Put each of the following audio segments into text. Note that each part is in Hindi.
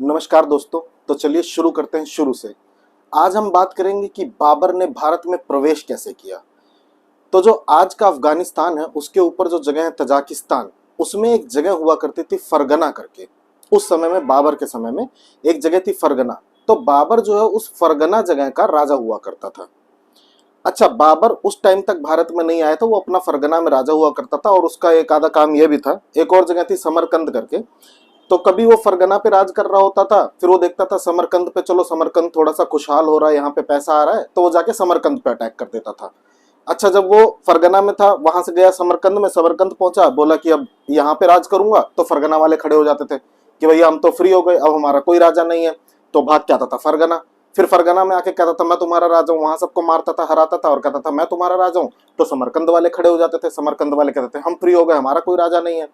नमस्कार दोस्तों। तो चलिए शुरू करते हैं शुरू से। आज हम बात करेंगे कि बाबर ने भारत में प्रवेश कैसे किया। तो जो आज का अफगानिस्तान है उसके ऊपर जो जगह है तजाकिस्तान, उसमें एक जगह हुआ करती थी फरगना करके। उस समय में बाबर के समय में एक जगह थी फरगना। तो बाबर जो है उस फरगना जगह का राजा हुआ करता था। अच्छा, बाबर उस टाइम तक भारत में नहीं आया था, वो अपना फरगना में राजा हुआ करता था और उसका एक आधा काम यह भी था। एक और जगह थी समरकंद करके। तो कभी वो फरगना पे राज कर रहा होता था, फिर वो देखता था समरकंद पे, चलो समरकंद थोड़ा सा खुशहाल हो रहा है, यहाँ पे पैसा आ रहा है, तो वो जाके समरकंद पे अटैक कर देता था। अच्छा, जब वो फरगना में था वहां से गया समरकंद में, समरकंद पहुंचा, बोला कि अब यहाँ पे राज करूंगा, तो फरगना वाले खड़े हो जाते थे कि भैया हम तो फ्री हो गए, अब हमारा कोई राजा नहीं है। तो भाग के आता था फरगना। फिर फरगना में आके कहता था मैं तुम्हारा राजा हूँ, वहां सबको मारता था, हराता था और कहता था मैं तुम्हारा राजा हूँ। तो समरकंद वाले खड़े हो जाते थे, समरकंद वाले कहते थे हम फ्री हो गए, हमारा कोई राजा नहीं है।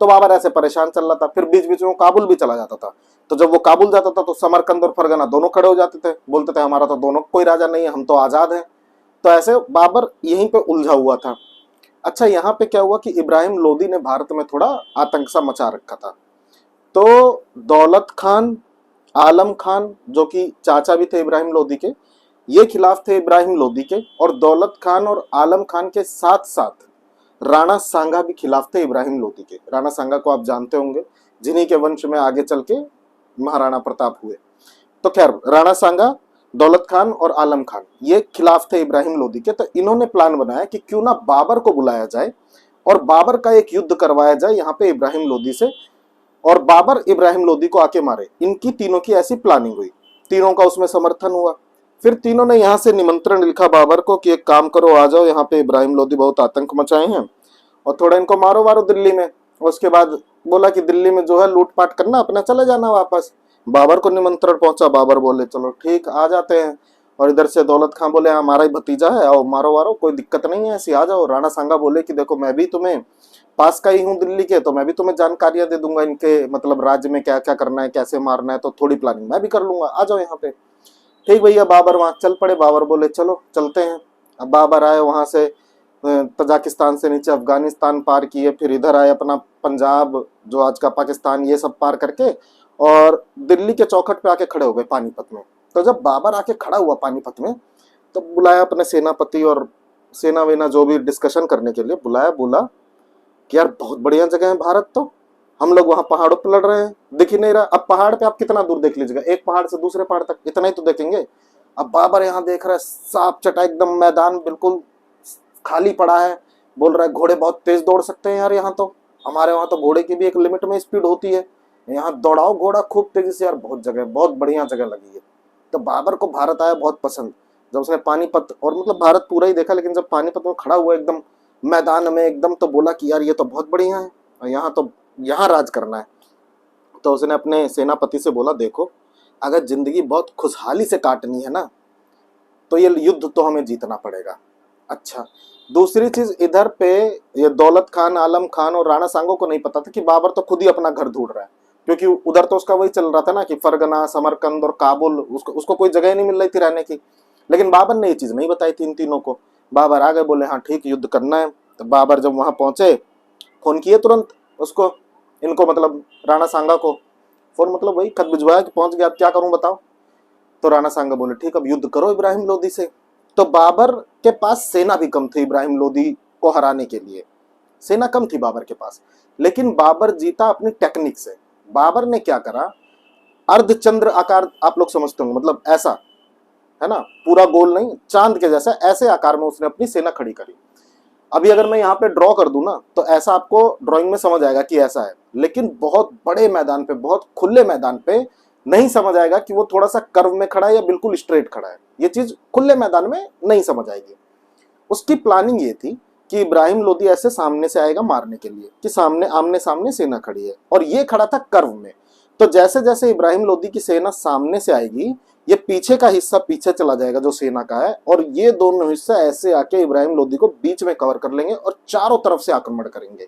तो बाबर ऐसे परेशान चल रहा था। फिर बीच बीच में वो काबुल भी चला जाता था। तो जब वो काबुल जाता था तो समरकंद और फरगना दोनों खड़े हो जाते थे, बोलते थे हमारा तो दोनों कोई राजा नहीं है, हम तो आजाद हैं। तो ऐसे बाबर यहीं पे उलझा हुआ था। अच्छा, यहाँ पे क्या हुआ कि इब्राहिम लोदी ने भारत में थोड़ा आतंक सा मचा रखा था। तो दौलत खान, आलम खान जो कि चाचा भी थे इब्राहिम लोदी के, ये खिलाफ थे इब्राहिम लोदी के। और दौलत खान और आलम खान के साथ साथ राणा सांगा भी खिलाफ थे इब्राहिम लोदी के। राणा सांगा को आप जानते होंगे, जिन्हीं के वंश में आगे चल के महाराणा प्रताप हुए। तो खैर, राणा सांगा, दौलत खान और आलम खान ये खिलाफ थे इब्राहिम लोदी के। तो इन्होंने प्लान बनाया कि क्यों ना बाबर को बुलाया जाए और बाबर का एक युद्ध करवाया जाए यहाँ पे इब्राहिम लोदी से, और बाबर इब्राहिम लोदी को आके मारे। इनकी तीनों की ऐसी प्लानिंग हुई, तीनों का उसमें समर्थन हुआ। फिर तीनों ने यहाँ से निमंत्रण लिखा बाबर को कि एक काम करो, आ जाओ यहाँ पे, इब्राहिम लोदी बहुत आतंक मचाए हैं और थोड़ा इनको मारो वारो दिल्ली में। उसके बाद बोला कि दिल्ली में जो है लूटपाट करना, अपना चले जाना वापस। बाबर को निमंत्रण पहुंचा, बाबर बोले चलो ठीक, आ जाते हैं। और इधर से दौलत खान बोले हमारा ही भतीजा है, आओ मारो वारो, कोई दिक्कत नहीं है, ऐसी आ जाओ। राणा सांगा बोले कि देखो मैं भी तुम्हें पास का ही हूँ दिल्ली के, तो मैं भी तुम्हें जानकारियां दे दूंगा इनके, मतलब राज्य में क्या क्या करना है, कैसे मारना है, तो थोड़ी प्लानिंग मैं भी कर लूंगा, आ जाओ यहाँ पे। ठीक भैया, बाबर वहां चल पड़े। बाबर बोले चलो चलते हैं। अब बाबर आए वहां से, तजाकिस्तान से नीचे अफगानिस्तान पार किए, फिर इधर आए अपना पंजाब जो आज का पाकिस्तान, ये सब पार करके और दिल्ली के चौखट पे आके खड़े हो गए पानीपत में। तो जब बाबर आके खड़ा हुआ पानीपत में, तो बुलाया अपने सेनापति और सेना वेना जो भी डिस्कशन करने के लिए बुलाया। बोला कि यार बहुत बढ़िया जगह है भारत, तो हम लोग वहां पहाड़ों पर लड़ रहे हैं, दिख ही नहीं रहा। अब पहाड़ पे आप कितना दूर देख लीजिएगा, एक पहाड़ से दूसरे पहाड़ तक इतना ही तो देखेंगे। अब बाबर यहाँ देख रहा है साफ चटा एकदम मैदान बिल्कुल खाली पड़ा है। बोल रहा है घोड़े बहुत तेज दौड़ सकते हैं यार यहाँ तो, हमारे वहां तो घोड़े की भी एक लिमिट में स्पीड होती है, यहाँ दौड़ाओ घोड़ा खूब तेजी से यार, बहुत जगह, बहुत बढ़िया जगह लगी है। तो बाबर को भारत आया बहुत पसंद। जब उसने पानीपत और मतलब भारत पूरा ही देखा, लेकिन जब पानीपत में खड़ा हुआ एकदम मैदान में एकदम, तो बोला कि यार ये तो बहुत बढ़िया है, यहाँ तो यहाँ राज करना है। तो उसने अपने सेनापति से बोला देखो, अगर जिंदगी बहुत खुशहाली से काटनी है ना, तो ये युद्ध तो हमें जीतना पड़ेगा। अच्छा, दूसरी चीज इधर पे ये दौलत खान, आलम खान और राणा सांगो को नहीं पता था कि बाबर तो खुद ही अपना घर ढूंढ रहा है, क्योंकि उधर तो उसका वही चल रहा था ना कि फरगना, समरकंद और काबुल, उसको कोई जगह ही नहीं मिल रही थी रहने की। लेकिन बाबर ने ये चीज नहीं बताई थी इन तीनों को। बाबर आ गए, बोले हाँ ठीक, युद्ध करना है। तो बाबर जब वहां पहुंचे, फोन किए तुरंत उसको, इनको मतलब राणा सांगा को फोन, मतलब वही खत भिजवाया कि पहुंच गया, अब क्या करूं बताओ। तो राणा सांगा बोले ठीक, अब युद्ध करो इब्राहिम लोदी से। तो बाबर के पास सेना भी कम थी इब्राहिम लोदी को हराने के लिए, सेना कम थी बाबर के पास। लेकिन बाबर जीता अपनी टेक्निक से। बाबर ने क्या करा, अर्धचंद्र आकार, आप लोग समझते होंगे, मतलब ऐसा है ना, पूरा गोल नहीं, चांद के जैसा, ऐसे आकार में उसने अपनी सेना खड़ी करी। अभी अगर मैं यहाँ पे ड्रॉ कर दूं ना, तो ऐसा आपको ड्राइंग में समझ आएगा कि ऐसा है, लेकिन बहुत बड़े मैदान पे, बहुत खुले मैदान पे नहीं समझ आएगा कि वो थोड़ा सा कर्व में खड़ा है या बिल्कुल स्ट्रेट खड़ा है। ये चीज खुले मैदान में नहीं समझ आएगी। उसकी प्लानिंग ये थी कि इब्राहिम लोदी ऐसे सामने से आएगा मारने के लिए, कि सामने आमने सामने सेना खड़ी है और ये खड़ा था कर्व में। तो जैसे जैसे इब्राहिम लोदी की सेना सामने से आएगी, ये पीछे का हिस्सा पीछे चला जाएगा जो सेना का है, और ये दोनों हिस्से ऐसे आके इब्राहिम लोदी को बीच में कवर कर लेंगे और चारों तरफ से आक्रमण करेंगे।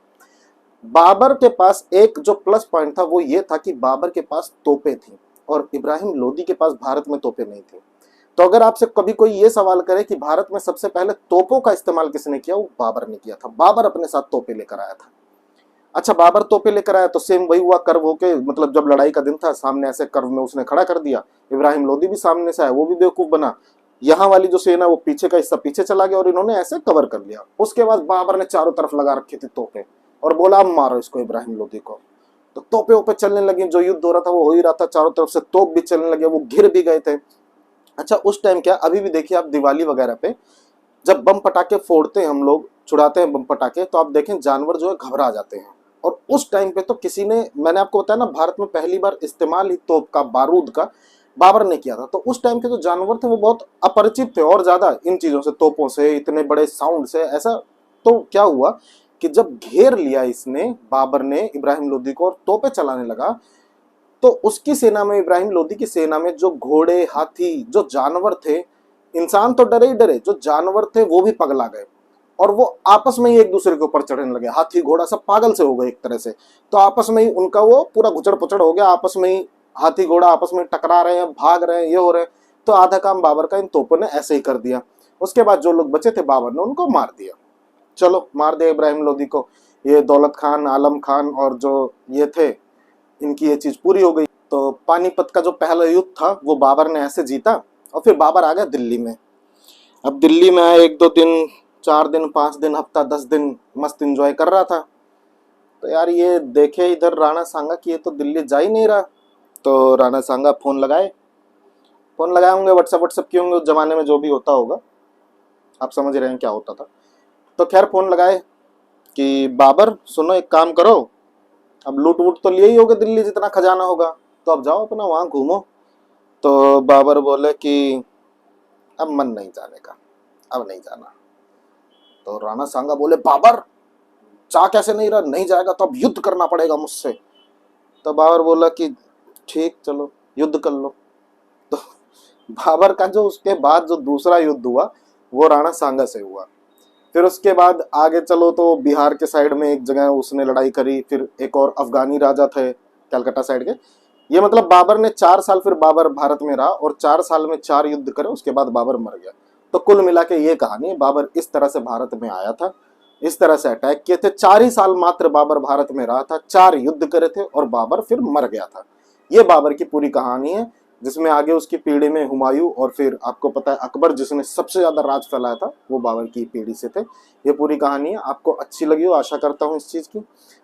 बाबर के पास एक जो प्लस पॉइंट था वो ये था कि बाबर के पास तोपें थी और इब्राहिम लोदी के पास भारत में तोपें नहीं थी। तो अगर आपसे कभी कोई ये सवाल करे कि भारत में सबसे पहले तोपों का इस्तेमाल किसने किया, वो बाबर ने किया था। बाबर अपने साथ तोपें लेकर आया था। अच्छा, बाबर तोपे लेकर आया तो सेम वही हुआ, कर्व होके, मतलब जब लड़ाई का दिन था सामने ऐसे कर्व में उसने खड़ा कर दिया। इब्राहिम लोदी भी सामने से आया, वो भी बेवकूफ बना, यहाँ वाली जो सेना वो पीछे का हिस्सा पीछे चला गया और इन्होंने ऐसे कवर कर लिया। उसके बाद बाबर ने चारों तरफ लगा रखी थी तोपे और बोला अब मारो इसको इब्राहिम लोदी को। तो तोपे ऊपर चलने लगी, जो युद्ध हो रहा था वो हो ही रहा था, चारों तरफ से तोप भी चलने लगे, वो घिर भी गए थे। अच्छा, उस टाइम क्या, अभी भी देखिए आप दिवाली वगैरह पे जब बम पटाखे फोड़ते हैं, हम लोग छुड़ाते हैं बम पटाखे, तो आप देखें जानवर जो है घबरा जाते हैं। और उस टाइम पे तो किसी ने, मैंने आपको बताया ना, भारत में पहली बार इस्तेमाल ही तोप का, बारूद का बाबर ने किया था। तो उस टाइम के जो जानवर थे वो बहुत अपरिचित थे और ज्यादा इन चीजों से, तोपों से, इतने बड़े साउंड से। ऐसा तो क्या हुआ कि जब घेर लिया इसने, बाबर ने इब्राहिम लोदी को, और तोपे चलाने लगा, तो उसकी सेना में, इब्राहिम लोदी की सेना में जो घोड़े, हाथी, जो जानवर थे, इंसान तो डरे ही डरे, जो जानवर थे वो भी पगला गए और वो आपस में ही एक दूसरे के ऊपर चढ़ने लगे। हाथी घोड़ा सब पागल से हो गए एक तरह से। तो आपस में ही उनका वो पूरा घुचड़ पुचड़ हो गया, आपस में ही हाथी घोड़ा आपस में टकरा रहे हैं, भाग रहे हैं, ये हो रहे हैं। तो आधा काम बाबर का इन तोपों ने ऐसे ही कर दिया। उसके बाद जो लोग बचे थे, बाबर ने उनको मार दिया। चलो, मार दिया इब्राहिम लोदी को। ये दौलत खान, आलम खान और जो ये थे, इनकी ये चीज पूरी हो गई। तो पानीपत का जो पहला युद्ध था वो बाबर ने ऐसे जीता। और फिर बाबर आ गया दिल्ली में। अब दिल्ली में आया, एक दो दिन, 4 दिन, 5 दिन, हफ्ता, 10 दिन मस्त एंजॉय कर रहा था। तो यार ये देखे इधर राणा सांगा कि ये तो दिल्ली जा ही नहीं रहा। तो राणा सांगा फोन लगाए होंगे, व्हाट्सएप व्हाट्सएप किए होंगे, उस जमाने में जो भी होता होगा, आप समझ रहे हैं क्या होता था। तो खैर फोन लगाए कि बाबर सुनो, एक काम करो, अब लूट वूट तो लिए ही होगे दिल्ली, जितना खजाना होगा, तो अब जाओ अपना वहां घूमो। तो बाबर बोले कि अब मन नहीं जाने का, अब नहीं जाना। तो राणा सांगा बोले बाबर, चाह कैसे नहीं रहा, नहीं जाएगा तो अब युद्ध करना पड़ेगा मुझसे। तो बाबर बोला कि ठीक, चलो युद्ध कर लो। तो बाबर का जो उसके बाद जो दूसरा युद्ध हुआ वो राणा सांगा से हुआ। फिर उसके बाद आगे चलो तो बिहार के साइड में एक जगह उसने लड़ाई करी। फिर एक और अफगानी राजा थे कलकत्ता साइड के। ये मतलब बाबर ने 4 साल, फिर बाबर भारत में रहा और 4 साल में 4 युद्ध करे, उसके बाद बाबर मर गया। तो कुल मिला के ये कहानी है, बाबर इस तरह से भारत में आया था, इस तरह से अटैक किए थे। 4 ही साल मात्र बाबर भारत में रहा था, 4 युद्ध करे थे और बाबर फिर मर गया था। ये बाबर की पूरी कहानी है, जिसमें आगे उसकी पीढ़ी में हुमायूं और फिर आपको पता है अकबर, जिसने सबसे ज्यादा राज फैलाया था, वो बाबर की पीढ़ी से थे। ये पूरी कहानी है। आपको अच्छी लगी हो, आशा करता हूँ इस चीज की।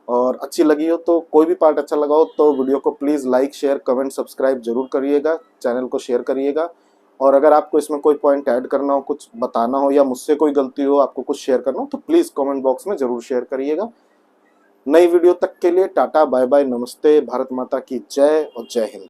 और अच्छी लगी हो तो, कोई भी पार्ट अच्छा लगा हो तो वीडियो को please like, share, comment, subscribe जरूर करिएगा, चैनल को शेयर करिएगा। और अगर आपको इसमें कोई पॉइंट ऐड करना हो, कुछ बताना हो, या मुझसे कोई गलती हो, आपको कुछ शेयर करना हो, तो प्लीज कमेंट बॉक्स में जरूर शेयर करिएगा। नई वीडियो तक के लिए टाटा, बाय बाय, नमस्ते, भारत माता की जय और जय हिंद।